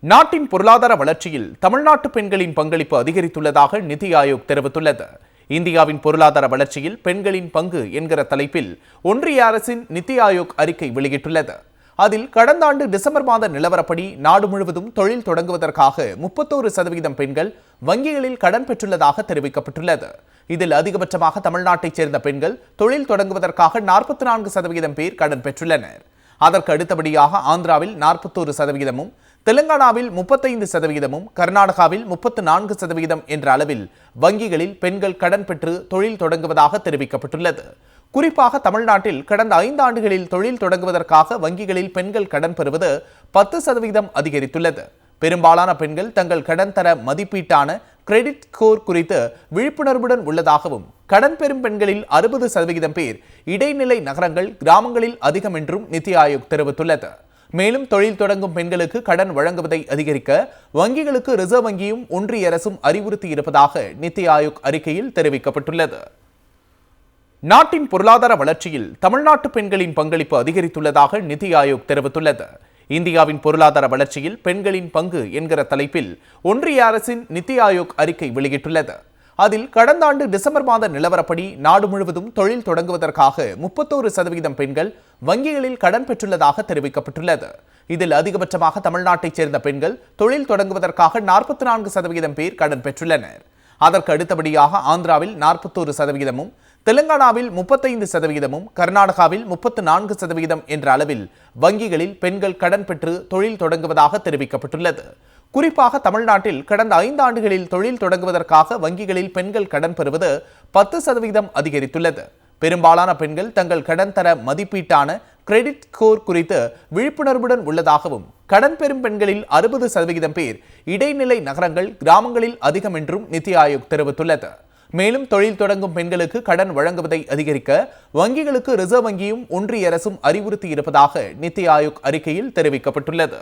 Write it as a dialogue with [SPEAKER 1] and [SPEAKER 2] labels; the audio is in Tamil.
[SPEAKER 1] நாட்டின் பொருளாதார வளர்ச்சியில் தமிழ்நாட்டு பெண்களின் பங்களிப்பு அதிகரித்துள்ளதாக நிதி ஆயோக் தெரிவித்துள்ளது. இந்தியாவின் பொருளாதார வளர்ச்சியில் பெண்களின் பங்கு என்கிற தலைப்பில் ஒன்றிய அரசின் நிதி ஆயோக் அறிக்கை வெளியிட்டுள்ளது. அதில் கடந்த ஆண்டு டிசம்பர் மாத நிலவரப்படி நாடு முழுவதும் தொழில் தொடங்குவதற்காக 31% பெண்கள் வங்கிகளில் கடன் பெற்றுள்ளதாக தெரிவிக்கப்பட்டுள்ளது. இதில் அதிகபட்சமாக தமிழ்நாட்டைச் சேர்ந்த பெண்கள் தொழில் தொடங்குவதற்காக 44% பேர் கடன் பெற்றுள்ளனர். அதற்கு அடுத்தபடியாக ஆந்திராவில் 41%, தெலுங்கானாவில் 35%, கர்நாடகாவில் 34% என்ற அளவில் வங்கிகளில் பெண்கள் கடன் பெற்று தொழில் தொடங்குவதாக தெரிவிக்கப்பட்டுள்ளது. குறிப்பாக தமிழ்நாட்டில் கடந்த 5 ஆண்டுகளில் தொழில் தொடங்குவதற்காக வங்கிகளில் பெண்கள் கடன் பெறுவது 10% அதிகரித்துள்ளது. பெரும்பாலான பெண்கள் தங்கள் கடன் தர மதிப்பீட்டான கிரெடிட் ஸ்கோர் குறித்து விழிப்புணர்வுடன் உள்ளதாகவும், கடன் பெறும் பெண்களில் 60% பேர் இடைநிலை நகரங்கள், கிராமங்களில் அதிகம் என்றும் நிதி ஆயோக் தெரிவித்துள்ளது. மேலும் தொழில் தொடங்கும் பெண்களுக்கு கடன் வழங்குவதை அதிகரிக்க வங்கிகளுக்கு ரிசர்வ் வங்கியும் ஒன்றிய அரசும் அறிவுறுத்தி இருப்பதாக நிதி ஆயோக் அறிக்கையில் தெரிவிக்கப்பட்டுள்ளது. நாட்டின் பொருளாதார வளர்ச்சியில் தமிழ்நாட்டு பெண்களின் பங்களிப்பு அதிகரித்துள்ளதாக நிதி ஆயோக் தெரிவித்துள்ளது. இந்தியாவின் பொருளாதார வளர்ச்சியில் பெண்களின் பங்கு என்கிற தலைப்பில் ஒன்றிய அரசின் நிதி ஆயோக் அறிக்கை வெளியிட்டுள்ளது. அதில் கடந்த ஆண்டு டிசம்பர் மாத நிலவரப்படி நாடு முழுவதும் தொழில் தொடங்குவதற்காக 31% பெண்கள் வங்கிகளில் கடன் பெற்றுள்ளதாக தெரிவிக்கப்பட்டுள்ளது. இதில் அதிகபட்சமாக தமிழ்நாட்டைச் சேர்ந்த பெண்கள் தொழில் தொடங்குவதற்காக 44% பேர் கடன் பெற்றுள்ளனர். அதற்கு அடுத்தபடியாக ஆந்திராவில் 41%, தெலுங்கானாவில் 35%, கர்நாடகாவில் 34% என்ற அளவில் வங்கிகளில் பெண்கள் கடன் பெற்று தொழில் தொடங்குவதாக தெரிவிக்கப்பட்டுள்ளது. குறிப்பாக தமிழ்நாட்டில் கடந்த 5 ஆண்டுகளில் தொழில் தொடங்குவதற்காக வங்கிகளில் பெண்கள் கடன் பெறுவது 10% அதிகரித்துள்ளது. பெரும்பாலான பெண்கள் தங்கள் கடன் தர மதிப்பீட்டான கிரெடிட் ஸ்கோர் குறித்து விழிப்புணர்வுடன் உள்ளதாகவும், கடன் பெறும் பெண்களில் 60% பேர் இடைநிலை நகரங்கள், கிராமங்களில் அதிகம் என்றும் நிதி ஆயோக் தெரிவித்துள்ளது. மேலும் தொழில் தொடங்கும் பெண்களுக்கு கடன் வழங்குவதை அதிகரிக்க வங்கிகளுக்கு ரிசர்வ் வங்கியும் ஒன்றிய அரசும் அறிவுறுத்தி இருப்பதாக நிதி ஆயோக் அறிக்கையில் தெரிவிக்கப்பட்டுள்ளது.